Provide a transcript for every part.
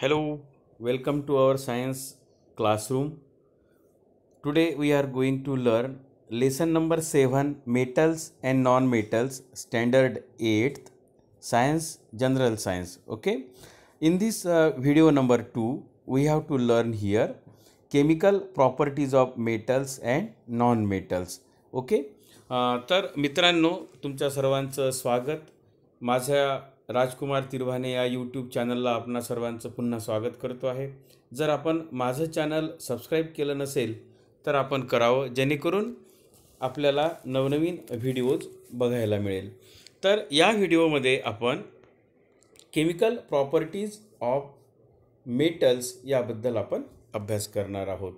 Hello, welcome to our science classroom. Today we are going to learn lesson number 7, metals and non-metals, standard 8th, science, general science. Okay, in this video number 2 we have to learn here chemical properties of metals and non-metals. Okay, तर मित्रांनो तुमच्या सर्वांचं स्वागत. माझ्या राजकुमार तिरभाने या YouTube चॅनलला आपणा सर्वांचं पुन्हा स्वागत करतो आहे. जर आपण माझं चॅनल सबस्क्राईब केलं नसेल तर आपण करावं, जेणेकरून आपल्याला नवनवीन व्हिडिओज बघायला मिळेल. तर या व्हिडिओमध्ये आपण केमिकल प्रॉपर्टीज ऑफ मेटल्स याबद्दल आपण अभ्यास करणार आहोत.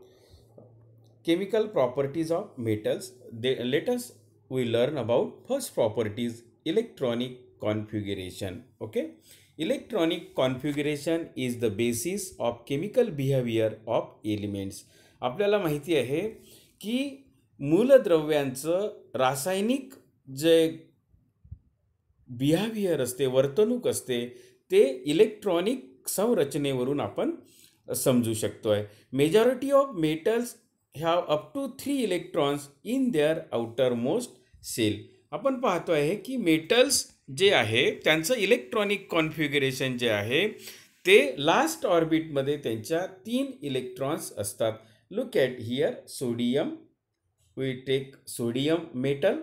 Chemical properties of metals, let us we learn about first properties, electronic configuration. Okay, electronic configuration is the basis of chemical behavior of elements. आपल्याला माहिती आहे की मूलद्रव्यांचं रासायनिक जे बिहेवियर असते, वर्तणूक असते, ते इलेक्ट्रॉनिक संरचनेवरून आपण समजू शकतोय. Majority of metals have up to 3 electrons in their outermost shell. आपण पाहतो आहे की मेटल्स जे आहे त्यांचं इलेक्ट्रॉनिक कॉन्फिगरेशन जे आहे ते लास्ट ऑर्बिटमध्ये त्यांच्या 3 इलेक्ट्रॉन्स असतात. Look at here sodium. We take sodium metal.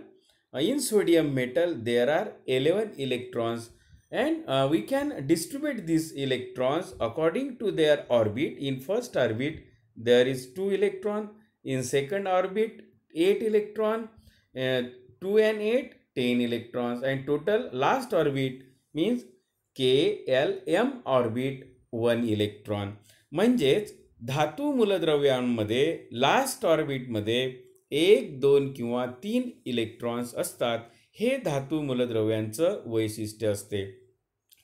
In sodium metal there are 11 electrons and we can distribute these electrons according to their orbit. In first orbit there is 2 electron, in second orbit 8 electron, 2 and 8 10 electrons, and total last orbit means KLM orbit 1 electron. म्हणजेच धातू मूलद्रव्यांमध्ये last ऑर्बिटमध्ये 1, 2 किंवा 3 electrons असतात. हे धातू मूलद्रव्यांचं वैशिष्ट्य असते.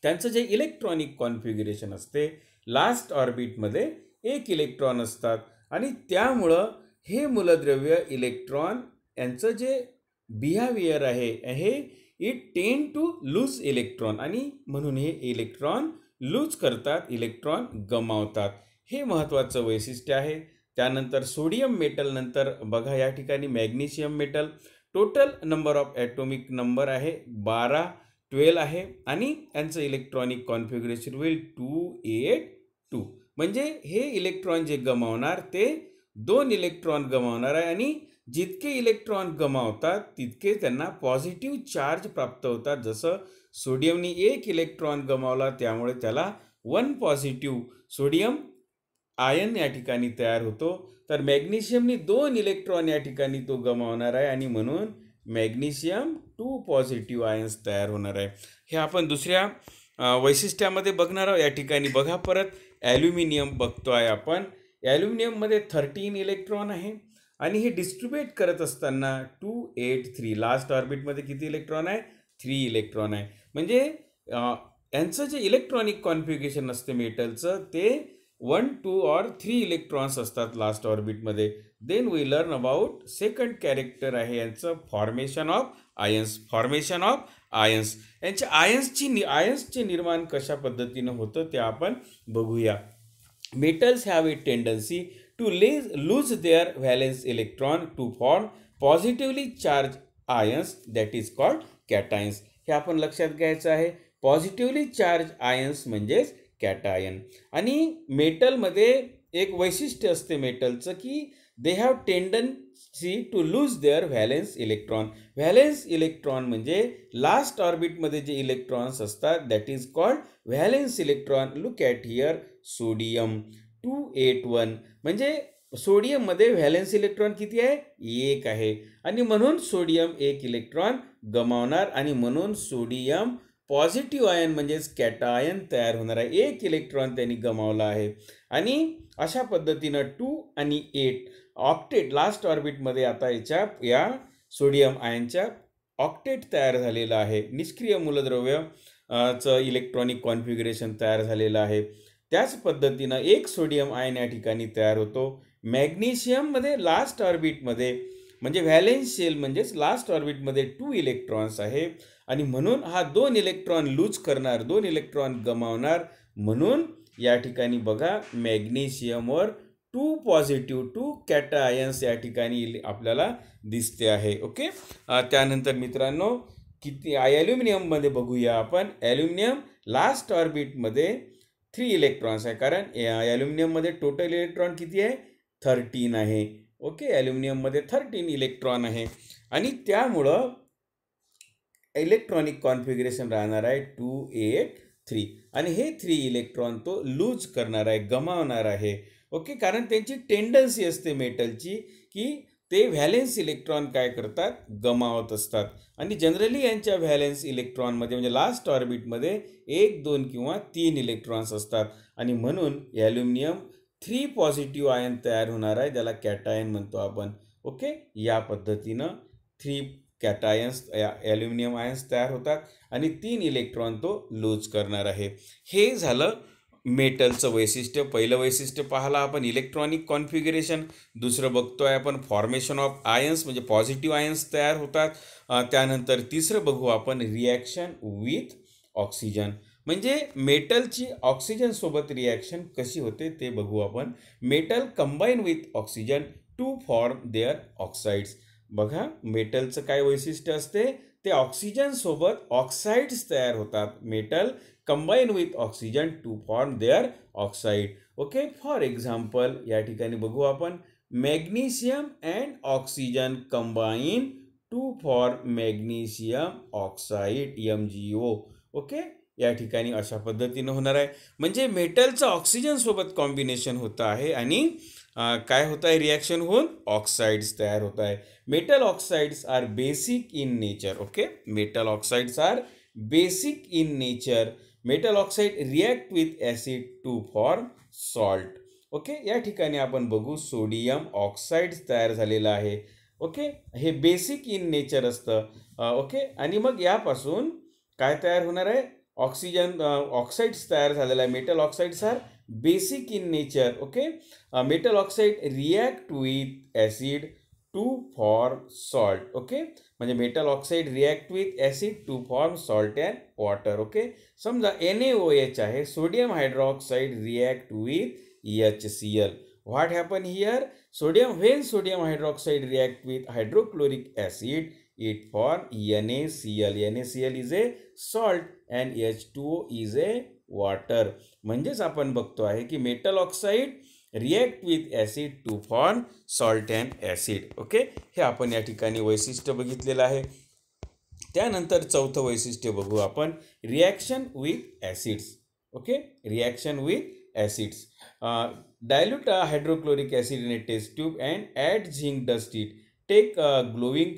त्यांचं जे इलेक्ट्रॉनिक कॉन्फिगरेशन असते, लास्ट ऑर्बिटमध्ये 1 इलेक्ट्रॉन असतात आणि त्यामुळं हे मूलद्रव्य इलेक्ट्रॉन यांचं जे बिहेवियर आहे हे इट टेंड टू लूज इलेक्ट्रॉन, आणि म्हणून हे इलेक्ट्रॉन लूज करतात, इलेक्ट्रॉन गमावतात. हे महत्त्वाचं वैशिष्ट्य आहे. त्यानंतर सोडियम मेटल, नंतर बघा या ठिकाणी magnesium metal. Total number of atomic number आहे 12 आहे आणि यांचं इलेक्ट्रॉनिक कॉन्फिगरेशन होईल 282. म्हणजे हे इलेक्ट्रॉन जे गमावणार ते 2 इलेक्ट्रॉन गमावणार आहे, आणि जितके इलेक्ट्रॉन गमावतात तितके त्यांना पॉझिटिव्ह चार्ज प्राप्त होतात. जसं सोडियमनी 1 इलेक्ट्रॉन गमावला त्यामुळे त्याला 1 पॉझिटिव्ह सोडियम आयन या ठिकाणी तयार होतो, तर मॅग्नेशियमनी 2 इलेक्ट्रॉन या ठिकाणी तो गमावणार आहे आणि म्हणून मॅग्नेशियम 2 पॉझिटिव्ह आयन्स तयार होणार आहे. हे आपण दुसऱ्या वैशिष्ट्यामध्ये बघणार आहोत. या ठिकाणी बघा परत ॲल्युमिनियम बघतो आहे आपण. ॲल्युमिनियममध्ये 13 इलेक्ट्रॉन आहे आणि हे डिस्ट्रीब्यूट करत असताना 283 लास्ट ऑर्बिटमध्ये किती इलेक्ट्रॉन आहे? 3 इलेक्ट्रॉन आहे. म्हणजे यांचं जे इलेक्ट्रॉनिक कॉन्फिगरेशन असते मेटलचं ते 1, 2 और 3 इलेक्ट्रॉन्स असतात लास्ट ऑर्बिटमध्ये. Then we learn about second character आहे यांचं formation of ions. Formation of ions, यांच्या आयन्सचे निर्माण कशा पद्धतीनं होतं ते आपण बघूया. Metals have a tendency to lose their valence electron to form positively charged ions, that is called cations. हे आपण लक्षात घ्यायचं आहे. पॉझिटिव्हली चार्ज आयन्स म्हणजेच कॅटायन. आणि मेटलमध्ये एक वैशिष्ट्य असते मेटलचं की they have tendency to lose their valence electron. Valence electron म्हणजे लास्ट ऑर्बिटमध्ये जे इलेक्ट्रॉन्स असतात that is called valence electron. Look at here sodium 281. म्हणजे सोडियममध्ये व्हॅलेन्स इलेक्ट्रॉन किती आहे? 1 आहे, आणि म्हणून सोडियम 1 इलेक्ट्रॉन गमावणार आणि म्हणून सोडियम पॉझिटिव्ह आयन म्हणजेच कॅटायन तयार होणार आहे. 1 इलेक्ट्रॉन त्यांनी गमावला आहे आणि अशा पद्धतीनं 2 आणि 8 ऑक्टेट लास्ट ऑर्बिटमध्ये आता या सोडियम आयनच्या ऑक्टेट तयार झालेलं आहे. निष्क्रिय मूलद्रव्य चं इलेक्ट्रॉनिक कॉन्फिगरेशन तयार झालेलं आहे. त्याच पद्धतीनं 1 सोडियम आयन या ठिकाणी तयार होतो. मॅग्नेशियममध्ये लास्ट ऑर्बिटमध्ये म्हणजे व्हॅलेन्स शेल म्हणजेच लास्ट ऑर्बिटमध्ये 2 इलेक्ट्रॉन्स आहे आणि म्हणून हा 2 इलेक्ट्रॉन लूज करणार, 2 इलेक्ट्रॉन गमावणार, म्हणून या ठिकाणी बघा मॅग्नेशियमवर 2 पॉझिटिव्ह 2 कॅटायन्स या ठिकाणी आपल्याला दिसते आहे. ओके. त्यानंतर मित्रांनो किती ॲल्युमिनियममध्ये बघूया आपण. ॲल्युमिनियम लास्ट ऑर्बिटमध्ये 3 इलेक्ट्रॉन्स आहे, कारण ॲल्युमिनियममध्ये टोटल इलेक्ट्रॉन किती आहे? 13 आहे. ओके. ॲल्युमिनियममध्ये 13 इलेक्ट्रॉन आहे आणि त्यामुळं इलेक्ट्रॉनिक कॉन्फिगरेशन राहणार आहे 283 आणि हे 3 इलेक्ट्रॉन तो लूज करणार आहे, गमावणार आहे. ओके. कारण त्यांची टेंडन्सी असते मेटलची की ते व्हॅलेन्स इलेक्ट्रॉन काय करतात? गमावत असतात आणि जनरली यांच्या व्हॅलेन्स इलेक्ट्रॉनमध्ये म्हणजे लास्ट ऑर्बिटमध्ये 1, 2 किंवा 3 इलेक्ट्रॉन्स असतात आणि म्हणून ॲल्युमिनियम 3 पॉझिटिव्ह आयन तयार होणार आहे, ज्याला कॅटायन म्हणतो आपण. ओके. या पद्धतीनं 3 कॅटायन्स ॲल्युमिनियम आयन्स तयार होतात आणि 3 इलेक्ट्रॉन तो लूज करणार आहे. हे झालं मेटलचं वैशिष्ट्य. पहिलं वैशिष्ट्य पाहिलं आपण इलेक्ट्रॉनिक कॉन्फिगरेशन. दुसरं बघतोय आपण फॉर्मेशन ऑफ आयन्स म्हणजे पॉझिटिव्ह आयन्स तयार होतात. त्यानंतर तिसरं बघू आपण रिॲक्शन विथ ऑक्सिजन म्हणजे मेटलची ऑक्सिजनसोबत रिॲक्शन कशी होते ते बघू आपण. Metal combine with oxygen to form their oxides. बघा मेटलचं काय वैशिष्ट्य असते? ते ऑक्सिजनसोबत ऑक्साईड्स तयार होतात. Metal combine with oxygen to form their oxide. Okay. For example या ठिकाणी बघू आपण magnesium and oxygen combine to form magnesium oxide MgO. Okay. या ठिकाणी अशा पद्धतीनं होणार आहे. म्हणजे मेटलचं ऑक्सिजनसोबत कॉम्बिनेशन होतं आहे आणि काय होत आहे? रिॲक्शन होऊन ऑक्साइड्स तयार होत आहे. Metal oxides are basic in nature. Okay. Metal oxides are basic in nature. Metal oxide react with acid to form salt. Okay. या ठिकाणी आपण बघू सोडियम ऑक्साइड्स तयार झालेलं आहे. ओके. हे बेसिक इन नेचर असतं. ओके. आणि मग यापासून काय तयार होणार आहे? ऑक्सिजन ऑक्साइड्स तयार झालेला आहे. Metal oxides are basic in nature. Okay. Metal oxide react with acid to form salt. Okay. म्हणजे metal oxide react with acid to form salt and water. Okay. समजा NaOH आहे. Sodium hydroxide react with HCl. What happen here? when sodium hydroxide react with hydrochloric acid it form NaCl. NaCl is a salt and H2O is a water. म्हणजेच आपण बघतो आहे की metal oxide react with acid to form salt and acid. Okay. हे आपण या ठिकाणी वैशिष्ट्य बघितलेलं आहे. त्यानंतर चौथं वैशिष्ट्य बघू आपण reaction with acids. Okay. Reaction with acids. dilute a hydrochloric acid in a test tube and add zinc dust it. Take a glowing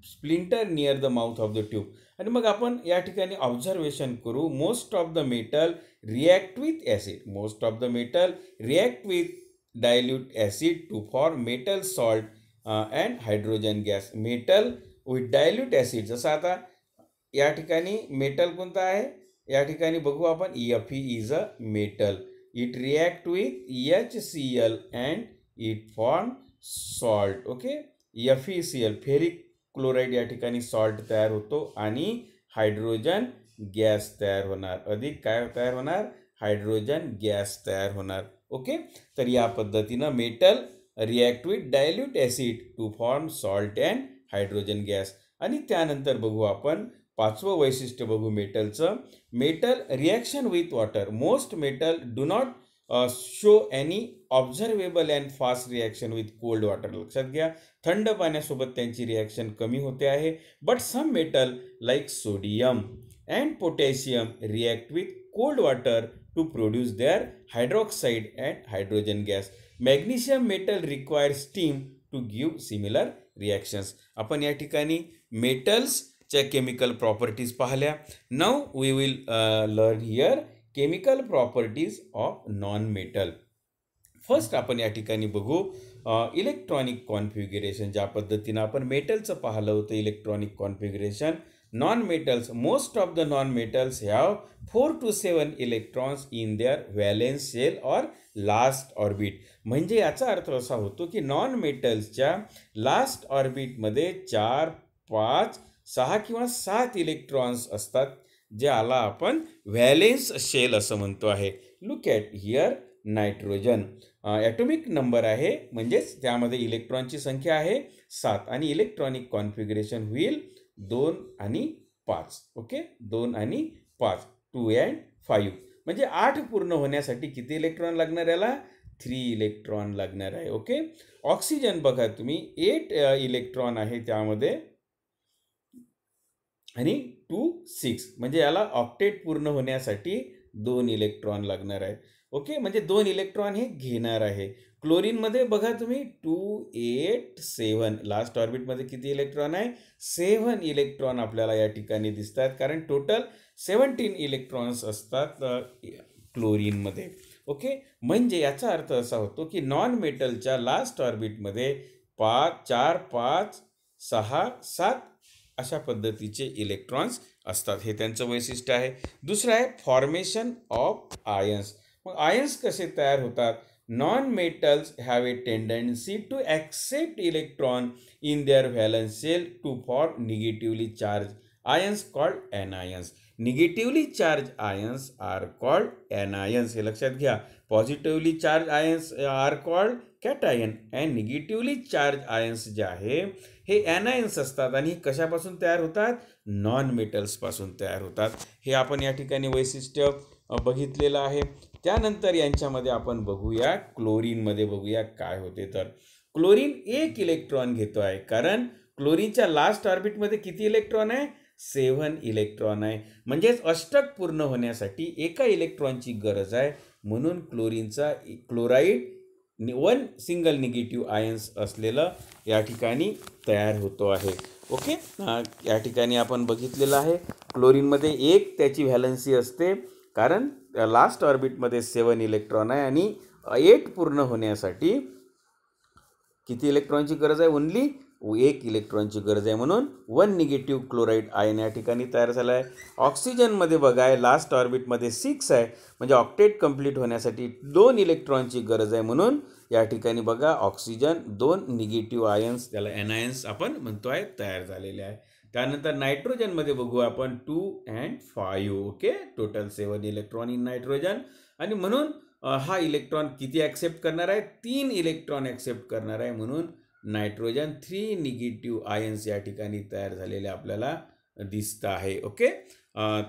splinter near the mouth of the tube. आणि मग आपण या ठिकाणी ऑब्झर्वेशन करू. Most of the metal react with acid. Most of the metal react with dilute acid to form metal salt and hydrogen gas. Metal with dilute acid. जसं आता या ठिकाणी मेटल कोणतं आहे? या ठिकाणी बघू आपण Fe is a metal. It react with HCl and it form salt. Okay. FeCl ferric chloride या ठिकाणी सॉल्ट तयार होतो आणि हायड्रोजन गॅस तयार होणार. अधिक काय तयार होणार? हायड्रोजन गॅस तयार होणार. ओके. तर या पद्धतीनं metal react with dilute acid to form salt and hydrogen gas. आणि त्यानंतर बघू आपण पाचवं वैशिष्ट्य बघू मेटलचं. Metal reaction with water. Most metal do not show any observable and fast reaction with cold water. लक्षात घ्या थंड पाण्यासोबत त्यांची रिॲक्शन कमी होते आहे. But some metal like sodium and potassium react with cold water to produce their hydroxide and hydrogen gas. Magnesium metal require steam to give similar reactions. आपण या ठिकाणी मेटल्सच्या केमिकल प्रॉपर्टीज पाहिल्या. Now we will learn here chemical properties of non metal. First आपण या ठिकाणी बघू electronic configuration. ज्या पद्धतीनं आपण मेटलचं पाहिलं होतं electronic configuration. Non metals most of the non metals have 4 to 7 electrons in their valence shell or last orbit. म्हणजे याचा अर्थ असा होतो की नॉन मेटल्सच्या लास्ट ऑर्बिटमध्ये 4, 5, 6 किंवा 7 इलेक्ट्रॉन्स असतात, ज्याला आपण व्हॅलेन्स शेल असं म्हणतो आहे. Look at here nitrogen atomic number आहे, म्हणजेच त्यामध्ये इलेक्ट्रॉनची संख्या आहे 7 आणि इलेक्ट्रॉनिक कॉन्फिगरेशन होईल 2 आणि 5. ओके, 2 आणि 5, 2 and 5. म्हणजे 8 पूर्ण होण्यासाठी किती इलेक्ट्रॉन लागणार याला? 3 इलेक्ट्रॉन लागणार आहे. ओके, ऑक्सिजन बघा तुम्ही 8 इलेक्ट्रॉन आहे त्यामध्ये आणि 2 6, म्हणजे याला ऑक्टेट पूर्ण होण्यासाठी 2 इलेक्ट्रॉन लागणार आहे. ओके, म्हणजे 2 इलेक्ट्रॉन हे घेणार आहे. क्लोरीनमध्ये बघा तुम्ही 2 8 7, लास्ट ऑर्बिटमध्ये किती इलेक्ट्रॉन आहे? 7 इलेक्ट्रॉन आपल्याला या ठिकाणी दिसतात, कारण टोटल 17 इलेक्ट्रॉन्स असतात क्लोरीनमध्ये. ओके, म्हणजे याचा अर्थ असा होतो की नॉन मेटलच्या लास्ट ऑर्बिटमध्ये 4 5 6 7 अशा पद्धतीचे इलेक्ट्रॉन्स असतात. हे त्यांचं वैशिष्ट्य आहे. दुसरं आहे फॉर्मेशन ऑफ आयन्स. मग आयन्स कसे तयार होतात? Non metals have a tendency to accept electron in their valence shell to form negatively charge ions called anions. Negatively charge ions are called anions. हे लक्षात घ्या. Positively charge ions are called cation and negatively charge ions जे आहे हे एनायन्स असतात आणि हे कशापासून तयार होतात? नॉन मेटल्सपासून तयार होतात. हे आपण या ठिकाणी वैशिष्ट्य बघितलेलं आहे. त्यानंतर यांच्यामध्ये आपण बघूया क्लोरीनमध्ये बघूया काय होते. तर क्लोरीन 1 इलेक्ट्रॉन घेतो आहे, कारण क्लोरीनच्या लास्ट ऑर्बिटमध्ये किती इलेक्ट्रॉन आहे? 7 इलेक्ट्रॉन आहे. म्हणजेच अष्टक पूर्ण होण्यासाठी एका इलेक्ट्रॉनची गरज आहे, म्हणून क्लोरीनचा क्लोराईड 1 सिंगल निगेटिव्ह आयन्स असलेलं या ठिकाणी तयार होतो आहे. ओके, या ठिकाणी आपण बघितलेलं आहे क्लोरीनमध्ये 1 त्याची व्हॅलन्सी असते, कारण लास्ट ऑर्बिटमध्ये 7 इलेक्ट्रॉन आहे आणि 8 पूर्ण होण्यासाठी किती इलेक्ट्रॉनची गरज आहे? ओन्ली 1 इलेक्ट्रॉनची गरज आहे, म्हणून 1 निगेटिव्ह क्लोराईड आयन या ठिकाणी तयार झाला आहे. ऑक्सिजनमध्ये बघा लास्ट ऑर्बिटमध्ये 6 आहे, म्हणजे ऑक्टेट कंप्लीट होण्यासाठी 2 इलेक्ट्रॉनची गरज आहे, म्हणून या ठिकाणी बघा ऑक्सिजन 2 निगेटिव्ह आयन्स, त्याला एनायन्स आपण म्हणतो आहे, तयार झालेले आहे. त्यानंतर नायट्रोजनमध्ये बघू आपण 2 and 5. Okay, total 7 electron in nitrogen. आणि म्हणून हा इलेक्ट्रॉन किती ॲक्सेप्ट करणार आहे? 3 इलेक्ट्रॉन ॲक्सेप्ट करणार आहे, म्हणून नायट्रोजन 3 निगेटिव्ह आयन्स या ठिकाणी तयार झालेले आपल्याला दिसत आहे. ओके,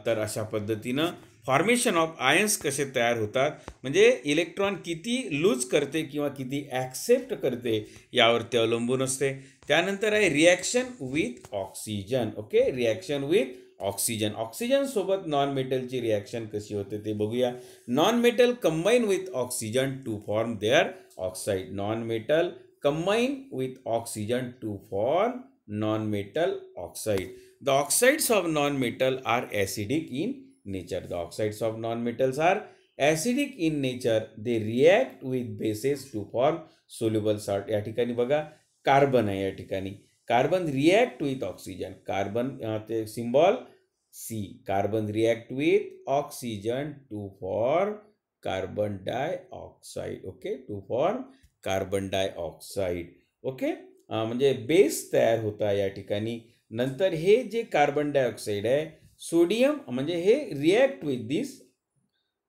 तर अशा पद्धतीनं फॉर्मेशन ऑफ आयन्स कसे तयार होतात, म्हणजे इलेक्ट्रॉन किती लूज करते किंवा किती ॲक्सेप्ट करते यावरती अवलंबून असते. त्यानंतर आहे reaction with oxygen. Okay, reaction with oxygen. Oxygen सोबत नॉन मेटलची रिॲक्शन कशी होते ते बघूया. Non metal combine with oxygen to form their oxide. Non metal combine with oxygen to form non-metal oxide. The oxides of non-metal are acidic in nature. The oxides of non-metals are acidic in nature. They react with bases to form soluble salt. या ठिकाणी बघा carbon आहे, या ठिकाणी carbon react with oxygen. Carbon ते symbol C. Carbon react with oxygen to form carbon dioxide. Okay, to form carbon dioxide. Okay, म्हणजे base तयार होता या ठिकाणी. नंतर हे जे कार्बन डायऑक्साईड आहे, सोडियम म्हणजे हे react with this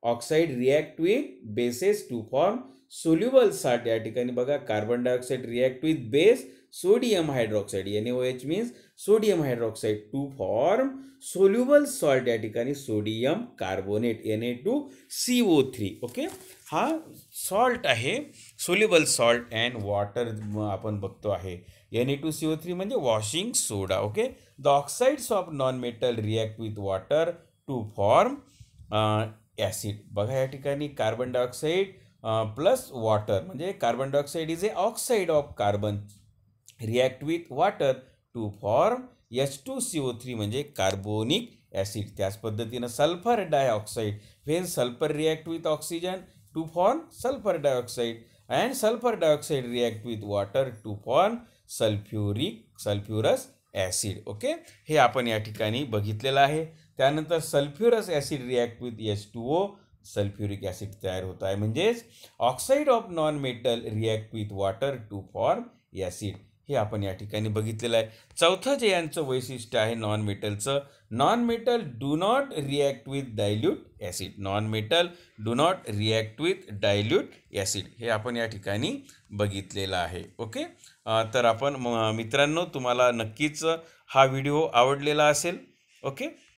oxide, react with bases to form soluble salt. या ठिकाणी बघा carbon dioxide react with base sodium hydroxide, NaOH means sodium hydroxide, to form soluble salt. या ठिकाणी सोडियम कार्बोनेट Na2CO3. ओके, हा salt आहे, soluble salt and water आपण बघतो आहे. Na2CO3 म्हणजे washing soda. Okay, the oxides of non metal react with water to form acid. बघा या ठिकाणी कार्बन डायऑक्साईड प्लस वॉटर, म्हणजे carbon dioxide is a oxide of carbon, react with water to form H2CO3 म्हणजे carbonic acid. त्याच पद्धतीनं sulphur dioxide, when sulphur react with oxygen to form sulphur dioxide and sulphur dioxide react with water to form sulphurous acid. Okay, हे आपण या ठिकाणी बघितलेलं आहे. त्यानंतर sulphurous acid react with H2O, sulphuric acid तयार होत आहे. म्हणजेच oxide of non metal react with water to form acid. हे आपण या ठिकाणी बघितलेलं आहे. चौथं जे यांचं वैशिष्ट्य आहे नॉन मेटलचं, non metal do not react with dilute acid. Non metal do not react with dilute acid हे आपण या ठिकाणी बघितलेलं आहे. ओके. तर आपण मित्रांनो, तुम्हाला नक्कीच हा व्हिडिओ आवडलेला असेल. ओके.